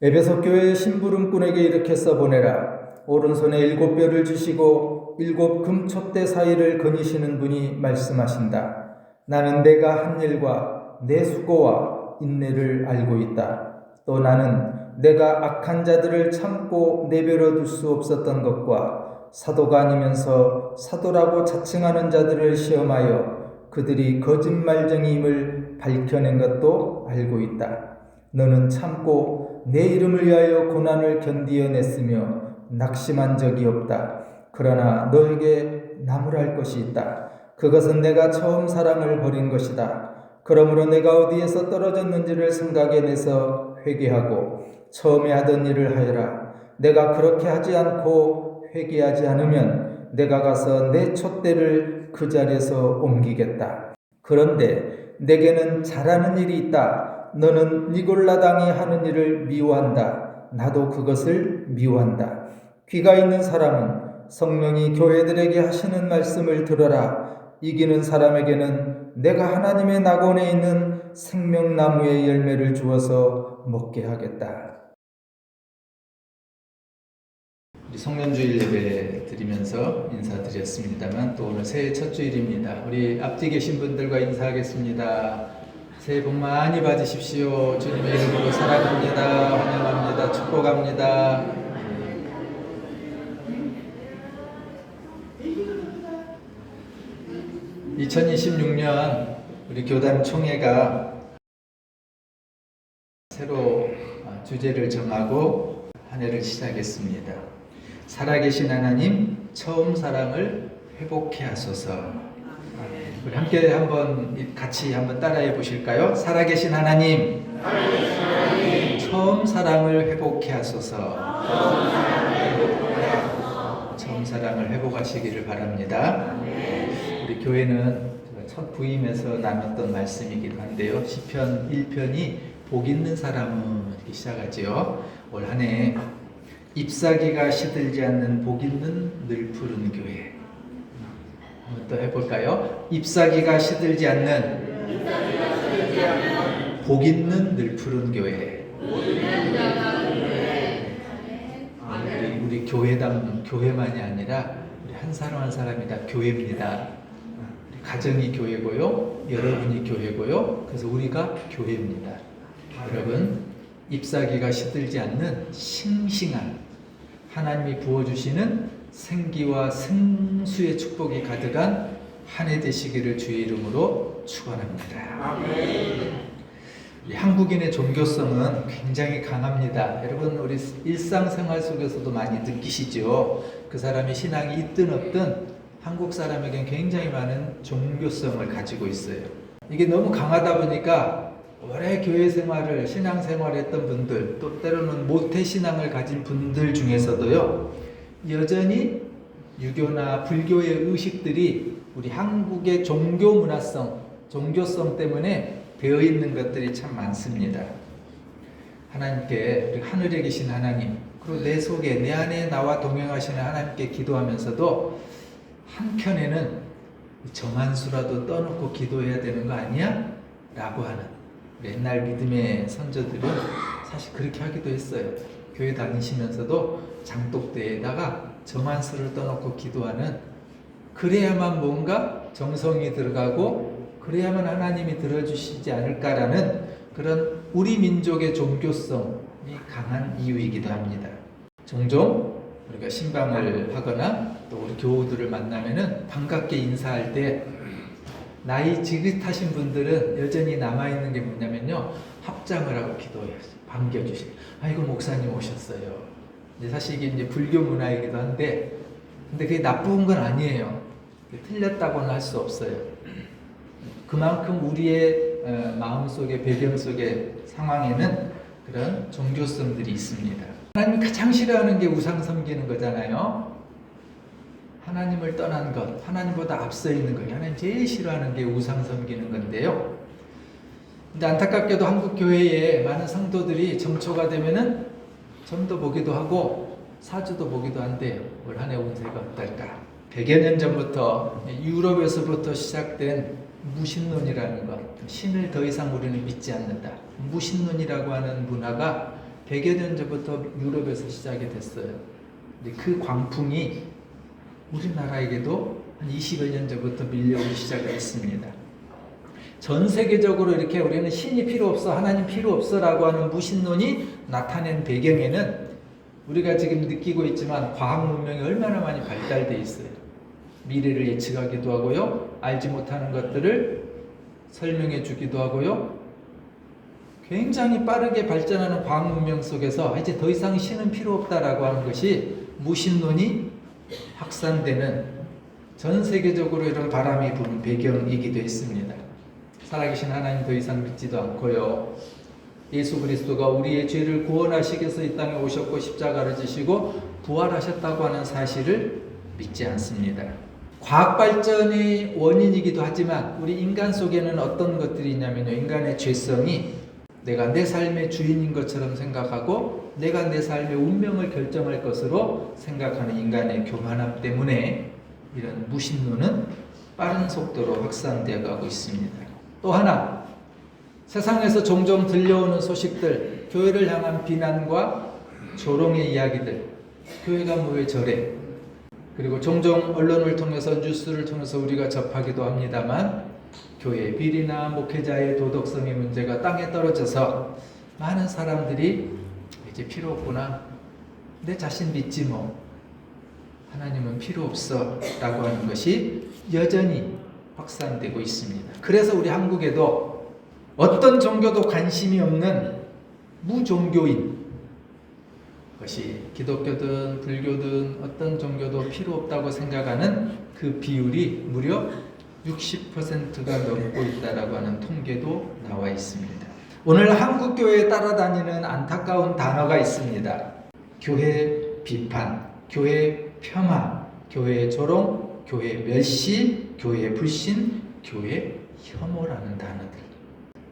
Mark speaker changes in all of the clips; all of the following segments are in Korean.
Speaker 1: 에베소 교회의 심부름꾼에게 이렇게 써보내라. 오른손에 7뼈를 주시고 7 금촛대 사이를 거니시는 분이 말씀하신다. 나는 내가 한 일과 내 수고와 인내를 알고 있다. 또 나는 내가 악한 자들을 참고 내버려 둘 수 없었던 것과 사도가 아니면서 사도라고 자칭하는 자들을 시험하여 그들이 거짓말쟁이임을 밝혀낸 것도 알고 있다. 너는 참고 내 이름을 위하여 고난을 견디어냈으며 낙심한 적이 없다. 그러나 너에게 나무랄 것이 있다. 그것은 내가 처음 사랑을 버린 것이다. 그러므로 내가 어디에서 떨어졌는지를 생각해내서 회개하고 처음에 하던 일을 하여라. 내가 그렇게 하지 않고 회개하지 않으면 내가 가서 내 촛대를 그 자리에서 옮기겠다. 그런데 내게는 잘하는 일이 있다. 너는 니골라당이 하는 일을 미워한다. 나도 그것을 미워한다. 귀가 있는 사람은 성령이 교회들에게 하시는 말씀을 들어라. 이기는 사람에게는 내가 하나님의 낙원에 있는 생명나무의 열매를 주어서 먹게 하겠다. 우리 성년주일 예배 드리면서 인사드렸습니다만 또 오늘 새해 첫 주일입니다. 우리 앞뒤 계신 분들과 인사하겠습니다. 새해 복 많이 받으십시오. 주님의 이름으로 사랑합니다. 환영합니다. 축복합니다. 2026년 우리 교단 총회가 새로 주제를 정하고 한 해를 시작했습니다. 살아계신 하나님, 처음 사랑을 회복해 하소서. 우리 함께 같이 한번 따라해 보실까요? 살아계신 하나님, 처음 사랑을 회복해 하소서. 처음 사랑을 회복하시기를 바랍니다. 우리 교회는 첫 부임에서 나눴던 말씀이기도 한데요. 시편 1편이 복 있는 사람은 이렇게 시작하지요. 올 한 해 잎사귀가 시들지 않는 복 있는 늘 푸른 교회. 한번 또 해볼까요? 잎사귀가 시들지 않는 복 있는 늘 푸른 교회. 우리 교회만이 아니라 우리 한 사람 한 사람이 다 교회입니다. 가정이 교회고요, 여러분이 교회고요. 그래서 우리가 교회입니다. 여러분, 잎사귀가 시들지 않는 싱싱한 하나님이 부어주시는 생기와 생수의 축복이 가득한 한 해 되시기를 주의 이름으로 축원합니다. 한국인의 종교성은 굉장히 강합니다. 여러분, 우리 일상생활 속에서도 많이 느끼시죠? 그 사람이 신앙이 있든 없든 한국 사람에겐 굉장히 많은 종교성을 가지고 있어요. 이게 너무 강하다 보니까 오래 교회 생활을, 신앙 생활을 했던 분들, 또 때로는 모태신앙을 가진 분들 중에서도요, 여전히 유교나 불교의 의식들이 우리 한국의 종교 문화성, 종교성 때문에 되어 있는 것들이 참 많습니다. 하나님께, 우리 하늘에 계신 하나님, 그리고 내 속에, 내 안에 나와 동행하시는 하나님께 기도하면서도 한켠에는 정한수라도 떠놓고 기도해야 되는 거 아니야? 라고 하는 옛날 믿음의 선조들은 사실 그렇게 하기도 했어요. 교회 다니시면서도 장독대에다가 정한수를 떠놓고 기도하는, 그래야만 뭔가 정성이 들어가고 그래야만 하나님이 들어주시지 않을까라는 그런 우리 민족의 종교성이 강한 이유이기도 합니다. 종종 우리가 신방을 하거나 또 우리 교우들을 만나면은 반갑게 인사할 때 나이 지긋하신 분들은 여전히 남아있는 게 뭐냐면요, 합장을 하고 기도해요. 반겨주시고, 아이고 목사님 오셨어요. 사실 이게 이제 불교 문화이기도 한데, 근데 그게 나쁜 건 아니에요. 틀렸다고는 할 수 없어요. 그만큼 우리의 마음속에, 배경 속에, 상황에는 그런 종교성들이 있습니다. 하나님이 가장 싫어하는 게 우상 섬기는 거잖아요. 하나님을 떠난 것, 하나님보다 앞서 있는 것, 하나님 제일 싫어하는 게 우상 섬기는 건데요. 근데 안타깝게도 한국 교회에 많은 성도들이 정초가 되면은 점도 보기도 하고 사주도 보기도 한데요. 올 한 해 운세가 어떨까? 100여 년 전부터 유럽에서부터 시작된 무신론이라는 것, 신을 더 이상 우리는 믿지 않는다. 무신론이라고 하는 문화가 100여 년 전부터 유럽에서 시작이 됐어요. 근데 그 광풍이 우리나라에게도 한 20여 년 전부터 밀려오기 시작을 했습니다. 전 세계적으로 이렇게 우리는 신이 필요 없어, 하나님 필요 없어라고 하는 무신론이 나타낸 배경에는 우리가 지금 느끼고 있지만 과학 문명이 얼마나 많이 발달되어 있어요. 미래를 예측하기도 하고요, 알지 못하는 것들을 설명해 주기도 하고요, 굉장히 빠르게 발전하는 과학 문명 속에서 이제 더 이상 신은 필요 없다라고 하는 것이 무신론이 확산되는 전 세계적으로 이런 바람이 부는 배경이기도 했습니다. 살아계신 하나님 더 이상 믿지도 않고요, 예수 그리스도가 우리의 죄를 구원하시기 위해서 이 땅에 오셨고 십자가를 지시고 부활하셨다고 하는 사실을 믿지 않습니다. 과학 발전의 원인이기도 하지만 우리 인간 속에는 어떤 것들이 있냐면요, 인간의 죄성이 내가 내 삶의 주인인 것처럼 생각하고 내가 내 삶의 운명을 결정할 것으로 생각하는 인간의 교만함 때문에 이런 무신론은 빠른 속도로 확산되어 가고 있습니다. 또 하나, 세상에서 종종 들려오는 소식들, 교회를 향한 비난과 조롱의 이야기들, 교회가 뭐 왜 저래? 그리고 종종 언론을 통해서 뉴스를 통해서 우리가 접하기도 합니다만 교회 비리나 목회자의 도덕성의 문제가 땅에 떨어져서 많은 사람들이 이제 필요 없구나, 내 자신 믿지 뭐, 하나님은 필요 없어 라고 하는 것이 여전히 확산되고 있습니다. 그래서 우리 한국에도 어떤 종교도 관심이 없는 무종교인, 것이 기독교든 불교든 어떤 종교도 필요 없다고 생각하는 그 비율이 무려 60%가 넘고 있다라고 하는 통계도 나와 있습니다. 오늘 한국교회에 따라다니는 안타까운 단어가 있습니다. 교회 비판, 교회 폄하, 교회 조롱, 교회 멸시, 교회 불신, 교회 혐오라는 단어들.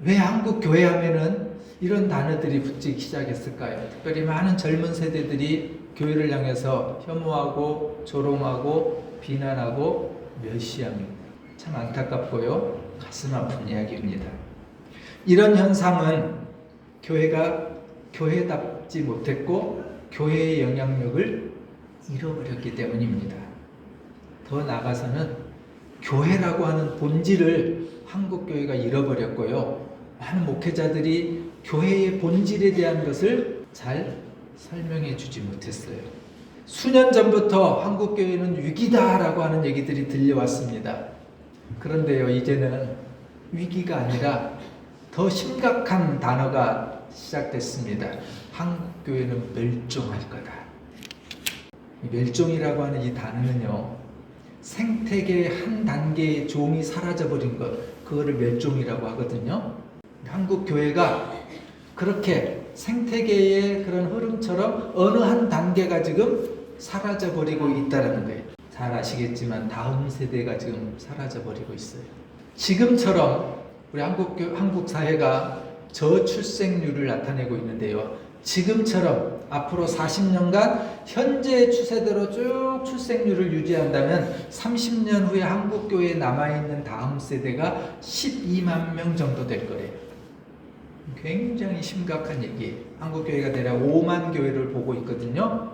Speaker 1: 왜 한국교회 하면은 이런 단어들이 붙기 시작했을까요? 특별히 많은 젊은 세대들이 교회를 향해서 혐오하고 조롱하고 비난하고 멸시합니다. 참 안타깝고요, 가슴 아픈 이야기입니다. 이런 현상은 교회가 교회답지 못했고 교회의 영향력을 잃어버렸기 때문입니다. 더 나아가서는 교회라고 하는 본질을 한국교회가 잃어버렸고요, 많은 목회자들이 교회의 본질에 대한 것을 잘 설명해 주지 못했어요. 수년 전부터 한국교회는 위기다라고 하는 얘기들이 들려왔습니다. 그런데요, 이제는 위기가 아니라 더 심각한 단어가 시작됐습니다. 한국교회는 멸종할 거다. 멸종이라고 하는 이 단어는요, 생태계의 한 단계의 종이 사라져버린 것, 그거를 멸종이라고 하거든요. 한국교회가 그렇게 생태계의 그런 흐름처럼 어느 한 단계가 지금 사라져버리고 있다는 거예요. 잘 아시겠지만 다음 세대가 지금 사라져버리고 있어요. 지금처럼 우리 한국 사회가 저출생률을 나타내고 있는데요, 지금처럼 앞으로 40년간 현재 추세대로 쭉 출생률을 유지한다면 30년 후에 한국교회에 남아있는 다음 세대가 12만 명 정도 될 거래요. 굉장히 심각한 얘기예요. 한국교회가 대략 5만 교회를 보고 있거든요.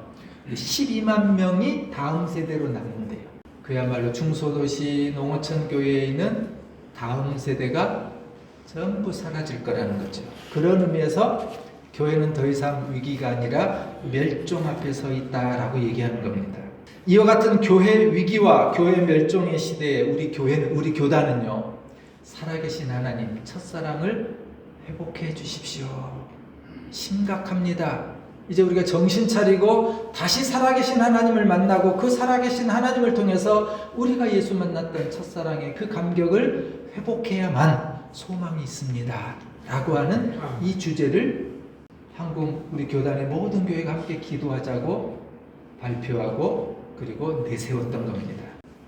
Speaker 1: 12만 명이 다음 세대로 남는데요. 그야말로 중소도시 농어촌 교회에 있는 다음 세대가 전부 사라질 거라는 거죠. 그런 의미에서 교회는 더 이상 위기가 아니라 멸종 앞에 서 있다라고 얘기하는 겁니다. 이와 같은 교회 위기와 교회 멸종의 시대에 우리 교단은요, 살아계신 하나님 첫사랑을 회복해 주십시오. 심각합니다. 이제 우리가 정신 차리고 다시 살아계신 하나님을 만나고 그 살아계신 하나님을 통해서 우리가 예수 만났던 첫사랑의 그 감격을 회복해야만 소망이 있습니다 라고 하는 이 주제를 한국 우리 교단의 모든 교회가 함께 기도하자고 발표하고 그리고 내세웠던 겁니다.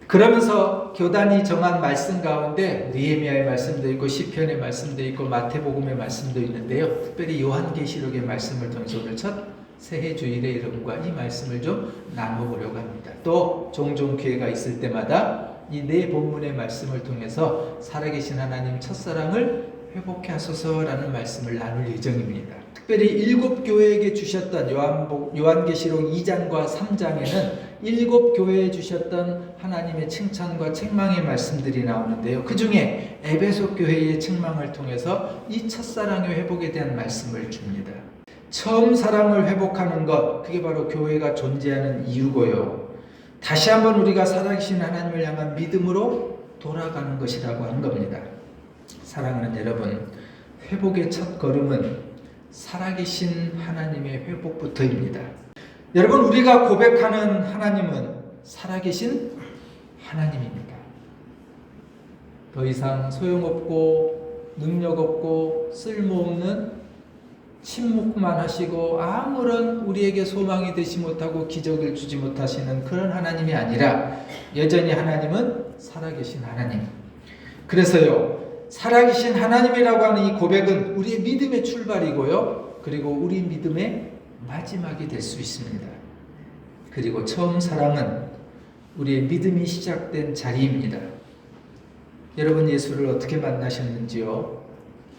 Speaker 1: 그러면서 교단이 정한 말씀 가운데 느헤미야의 말씀도 있고 시편의 말씀도 있고 마태복음의 말씀도 있는데요, 특별히 요한계시록의 말씀을 통해서 오늘 첫 새해 주일의 이름과 이 말씀을 좀 나눠보려고 합니다. 또 종종 기회가 있을 때마다 이 네 본문의 말씀을 통해서 살아계신 하나님 첫사랑을 회복해 하소서라는 말씀을 나눌 예정입니다. 특별히 7교회에게 주셨던 요한계시록 2장과 3장에는 7교회에 주셨던 하나님의 칭찬과 책망의 말씀들이 나오는데요. 그 중에 에베소 교회의 책망을 통해서 이 첫사랑의 회복에 대한 말씀을 줍니다. 처음 사랑을 회복하는 것, 그게 바로 교회가 존재하는 이유고요. 다시 한번 우리가 살아계신 하나님을 향한 믿음으로 돌아가는 것이라고 하는 겁니다. 사랑하는 여러분, 회복의 첫 걸음은 살아계신 하나님의 회복부터입니다. 여러분, 우리가 고백하는 하나님은 살아계신 하나님입니다. 더 이상 소용없고 능력없고 쓸모없는 침묵만 하시고 아무런 우리에게 소망이 되지 못하고 기적을 주지 못하시는 그런 하나님이 아니라 여전히 하나님은 살아계신 하나님. 그래서요, 살아계신 하나님이라고 하는 이 고백은 우리의 믿음의 출발이고요, 그리고 우리 믿음의 마지막이 될 수 있습니다. 그리고 처음 사랑은 우리의 믿음이 시작된 자리입니다. 여러분, 예수를 어떻게 만나셨는지요?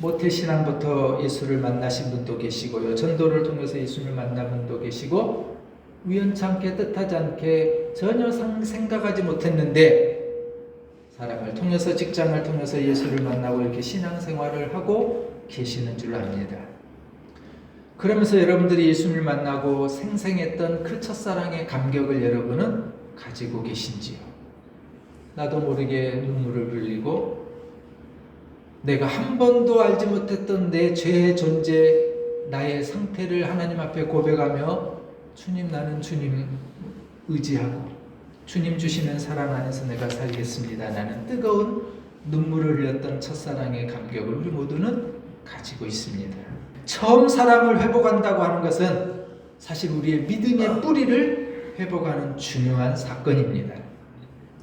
Speaker 1: 모태신앙부터 예수를 만나신 분도 계시고요, 전도를 통해서 예수를 만난 분도 계시고, 우연찮게 뜻하지 않게 전혀 생각하지 못했는데 사람을 통해서, 직장을 통해서 예수를 만나고 이렇게 신앙생활을 하고 계시는 줄 압니다. 그러면서 여러분들이 예수를 만나고 생생했던 그 첫사랑의 감격을 여러분은 가지고 계신지요? 나도 모르게 눈물을 흘리고 내가 한 번도 알지 못했던 내 죄의 존재, 나의 상태를 하나님 앞에 고백하며 주님, 나는 주님 의지하고 주님 주시는 사랑 안에서 내가 살겠습니다, 라는 뜨거운 눈물을 흘렸던 첫사랑의 감격을 우리 모두는 가지고 있습니다. 처음 사랑을 회복한다고 하는 것은 사실 우리의 믿음의 뿌리를 회복하는 중요한 사건입니다.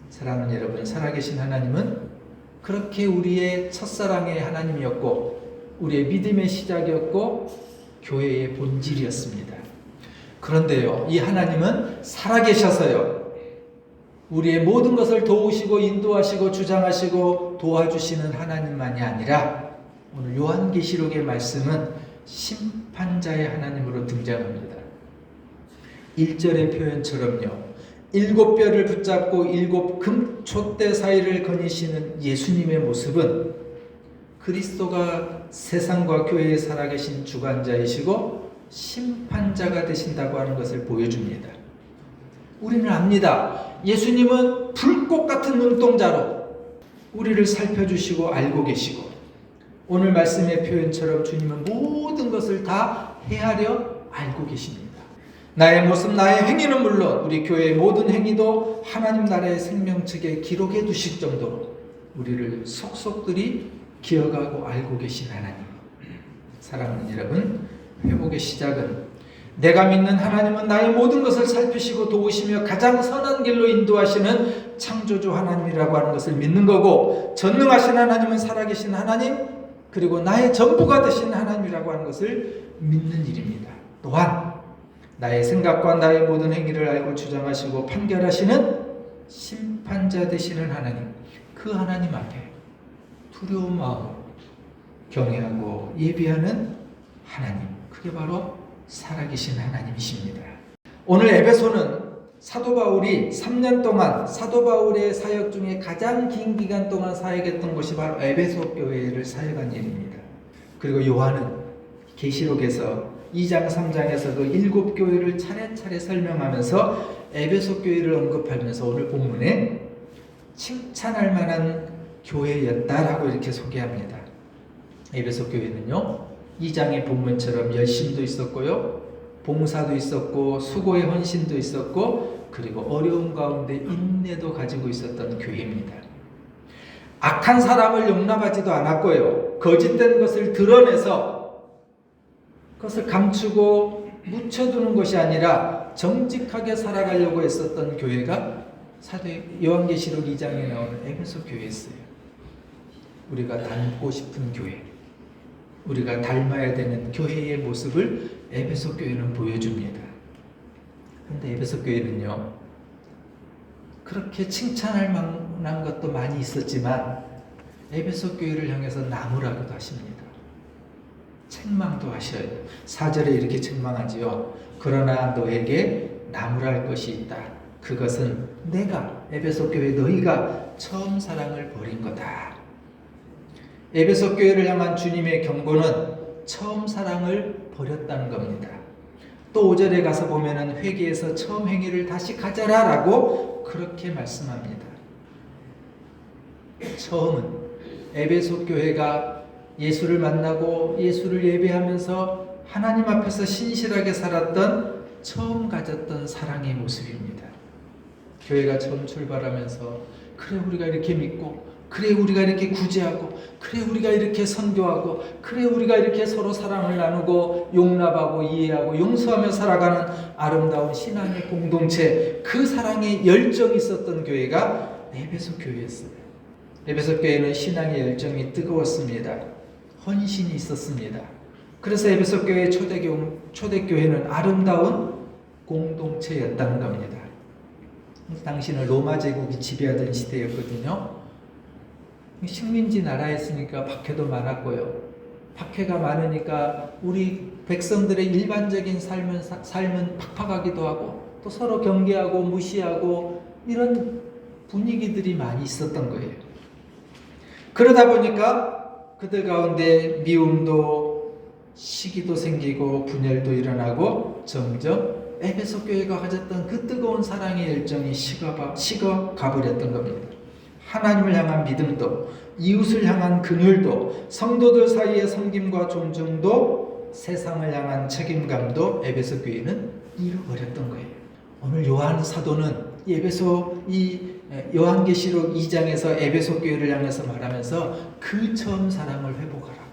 Speaker 1: 사랑하는 여러분, 살아계신 하나님은 그렇게 우리의 첫사랑의 하나님이었고 우리의 믿음의 시작이었고 교회의 본질이었습니다. 그런데요, 이 하나님은 살아계셔서요, 우리의 모든 것을 도우시고 인도하시고 주장하시고 도와주시는 하나님만이 아니라 오늘 요한계시록의 말씀은 심판자의 하나님으로 등장합니다. 1절의 표현처럼요, 7뼈를 붙잡고 7 금촛대 사이를 거니시는 예수님의 모습은 그리스도가 세상과 교회에 살아계신 주관자이시고 심판자가 되신다고 하는 것을 보여줍니다. 우리는 압니다. 예수님은 불꽃 같은 눈동자로 우리를 살펴주시고 알고 계시고, 오늘 말씀의 표현처럼 주님은 모든 것을 다 헤아려 알고 계십니다. 나의 모습, 나의 행위는 물론 우리 교회의 모든 행위도 하나님 나라의 생명책에 기록해 두실 정도로 우리를 속속들이 기억하고 알고 계신 하나님. 사랑하는 여러분, 회복의 시작은 내가 믿는 하나님은 나의 모든 것을 살피시고 도우시며 가장 선한 길로 인도하시는 창조주 하나님이라고 하는 것을 믿는 거고, 전능하신 하나님은 살아계신 하나님, 그리고 나의 전부가 되신 하나님이라고 하는 것을 믿는 일입니다. 또한 나의 생각과 나의 모든 행위를 알고 주장하시고 판결하시는 심판자 되시는 하나님, 그 하나님 앞에 두려운 마음, 경외하고 예비하는 하나님, 그게 바로 살아계신 하나님이십니다. 오늘 에베소는 사도 바울이 3년 동안, 사도 바울의 사역 중에 가장 긴 기간 동안 사역했던 곳이 바로 에베소 교회를 사역한 일입니다. 그리고 요한은 계시록에서 2장 3장에서도 7교회를 차례차례 설명하면서 에베소 교회를 언급하면서 오늘 본문에 칭찬할 만한 교회였다라고 이렇게 소개합니다. 에베소 교회는요, 2장의 본문처럼 열심도 있었고요, 봉사도 있었고 수고의 헌신도 있었고, 그리고 어려움 가운데 인내도 가지고 있었던 교회입니다. 악한 사람을 용납하지도 않았고요, 거짓된 것을 드러내서 그것을 감추고 묻혀두는 것이 아니라 정직하게 살아가려고 했었던 교회가 사도 요한계시록 2장에 나오는 에베소 교회였어요. 우리가 닮고 싶은 교회, 우리가 닮아야 되는 교회의 모습을 에베소 교회는 보여줍니다. 그런데 에베소 교회는요, 그렇게 칭찬할 만한 것도 많이 있었지만 에베소 교회를 향해서 나무라고도 하십니다. 책망도 하셔요. 4절에 이렇게 책망하지요. 그러나 너에게 나무랄 것이 있다. 그것은 내가 에베소 교회 너희가 처음 사랑을 버린 거다. 에베소 교회를 향한 주님의 경고는 처음 사랑을 버렸다는 겁니다. 또 5절에 가서 보면은 회개해서 처음 행위를 다시 가져라라고 그렇게 말씀합니다. 처음은 에베소 교회가 예수를 만나고 예수를 예배하면서 하나님 앞에서 신실하게 살았던 처음 가졌던 사랑의 모습입니다. 교회가 처음 출발하면서 그래 우리가 이렇게 믿고 그래 우리가 이렇게 구제하고 그래 우리가 이렇게 선교하고 그래 우리가 이렇게 서로 사랑을 나누고 용납하고 이해하고 용서하며 살아가는 아름다운 신앙의 공동체, 그 사랑의 열정이 있었던 교회가 에베소 교회였어요. 에베소 교회는 신앙의 열정이 뜨거웠습니다. 헌신이 있었습니다. 그래서 에베소 교회의 초대교회는 아름다운 공동체였다는 겁니다. 당시는 로마 제국이 지배하던 시대였거든요. 식민지 나라였으니까 박해도 많았고요. 박해가 많으니까 우리 백성들의 일반적인 삶은 팍팍하기도 하고 또 서로 경계하고 무시하고 이런 분위기들이 많이 있었던 거예요. 그러다 보니까 그들 가운데 미움도 시기도 생기고 분열도 일어나고 점점 에베소 교회가 가졌던 그 뜨거운 사랑의 열정이 식어 가버렸던 겁니다. 하나님을 향한 믿음도 이웃을 향한 긍휼도 성도들 사이의 섬김과 존중도 세상을 향한 책임감도 에베소 교회는 잃어버렸던 거예요. 오늘 요한 사도는 요한계시록 2장에서 에베소 교회를 향해서 말하면서 그 처음 사랑을 회복하라고.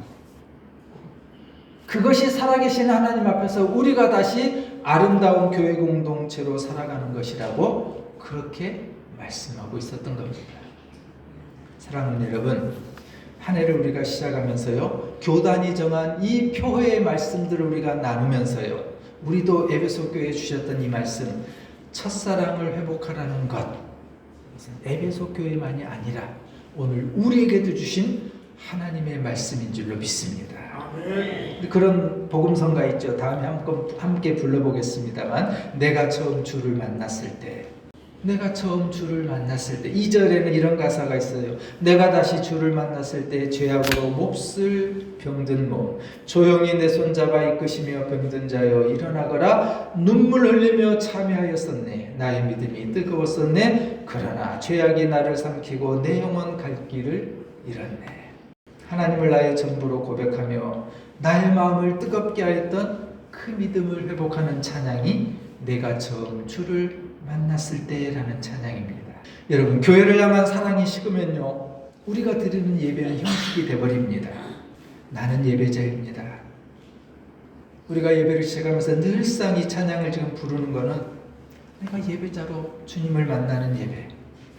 Speaker 1: 그것이 살아계신 하나님 앞에서 우리가 다시 아름다운 교회 공동체로 살아가는 것이라고 그렇게 말씀하고 있었던 겁니다. 사랑하는 여러분, 한 해를 우리가 시작하면서요, 교단이 정한 이 표회의 말씀들을 우리가 나누면서요, 우리도 에베소 교회에 주셨던 이 말씀, 첫사랑을 회복하라는 것, 에베소 교회만이 아니라 오늘 우리에게도 주신 하나님의 말씀인 줄로 믿습니다. 그런 복음성가 있죠. 다음에 함께 불러보겠습니다만, 내가 처음 주를 만났을 때 2절에는 이런 가사가 있어요. 내가 다시 주를 만났을 때 죄악으로 몹쓸 병든 몸 조용히 내 손잡아 이끄시며 병든 자여 일어나거라. 눈물 흘리며 참여하였었네. 나의 믿음이 뜨거웠었네. 그러나 죄악이 나를 삼키고 내 영혼 갈 길을 잃었네. 하나님을 나의 전부로 고백하며 나의 마음을 뜨겁게 하였던 그 믿음을 회복하는 찬양이 내가 처음 주를 만났을 때라는 찬양입니다. 여러분, 교회를 향한 사랑이 식으면요, 우리가 드리는 예배는 형식이 되어버립니다. 나는 예배자입니다. 우리가 예배를 시작하면서 늘상 이 찬양을 지금 부르는 것은 내가 예배자로 주님을 만나는 예배,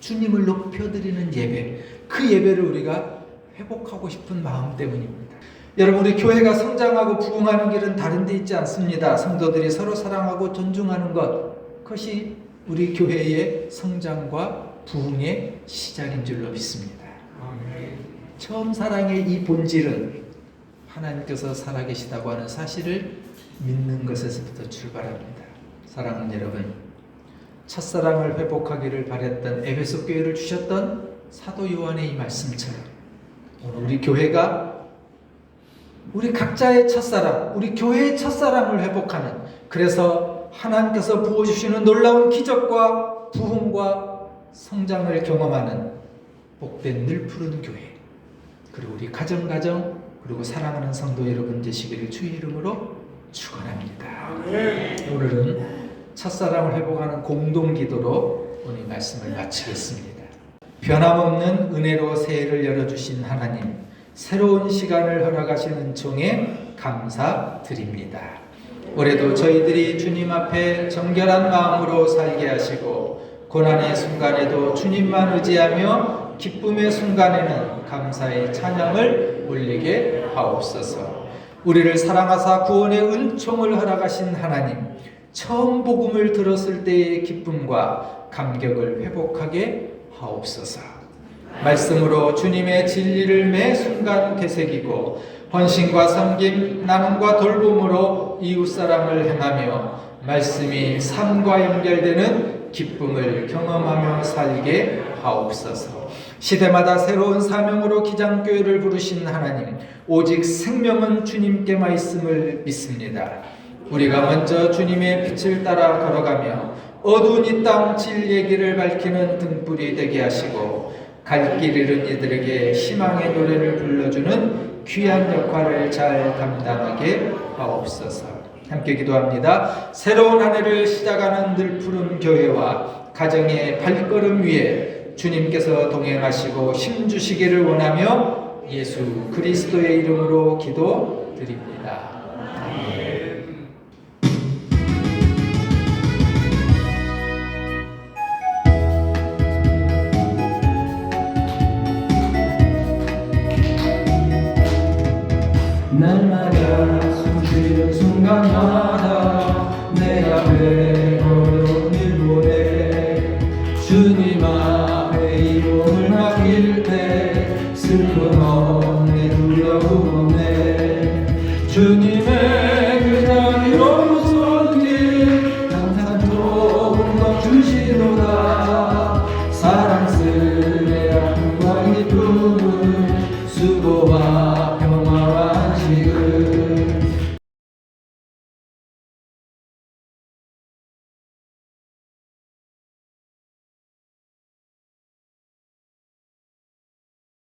Speaker 1: 주님을 높여드리는 예배, 그 예배를 우리가 회복하고 싶은 마음 때문입니다. 여러분, 우리 교회가 성장하고 부흥하는 길은 다른 데 있지 않습니다. 성도들이 서로 사랑하고 존중하는 것, 그것이 우리 교회의 성장과 부흥의 시작인 줄로 믿습니다. 처음 사랑의 이 본질은 하나님께서 살아계시다고 하는 사실을 믿는 것에서부터 출발합니다. 사랑하는 여러분, 첫사랑을 회복하기를 바랬던 에베소 교회를 주셨던 사도 요한의 이 말씀처럼 오늘 우리 교회가 우리 각자의 첫사랑, 우리 교회의 첫사랑을 회복하는, 그래서 하나님께서 부어주시는 놀라운 기적과 부흥과 성장을 경험하는 복된 늘 푸른 교회, 그리고 우리 가정 그리고 사랑하는 성도 여러분 되시기를 주의 이름으로 축원합니다. 오늘은 첫사랑을 회복하는 공동기도로 오늘 말씀을 마치겠습니다. 변함없는 은혜로 새해를 열어주신 하나님, 새로운 시간을 허락하신 은총에 감사드립니다. 올해도 저희들이 주님 앞에 정결한 마음으로 살게 하시고 고난의 순간에도 주님만 의지하며 기쁨의 순간에는 감사의 찬양을 올리게 하옵소서. 우리를 사랑하사 구원의 은총을 허락하신 하나님, 처음 복음을 들었을 때의 기쁨과 감격을 회복하게 하옵소서. 말씀으로 주님의 진리를 매 순간 되새기고 헌신과 섬김, 나눔과 돌봄으로 이웃사랑을 행하며 말씀이 삶과 연결되는 기쁨을 경험하며 살게 하옵소서. 시대마다 새로운 사명으로 기장교회를 부르신 하나님, 오직 생명은 주님께만 있음을 믿습니다. 우리가 먼저 주님의 빛을 따라 걸어가며 어두운 이 땅 진리의 길을 밝히는 등불이 되게 하시고 갈 길 잃은 이들에게 희망의 노래를 불러주는 귀한 역할을 잘 감당하게 하옵소서. 함께 기도합니다. 새로운 한 해를 시작하는 늘푸른 교회와 가정의 발걸음 위에 주님께서 동행하시고 힘주시기를 원하며 예수 그리스도의 이름으로 기도드립니다.
Speaker 2: 날마다 숨쉬는 순간마다 내 앞에 걸어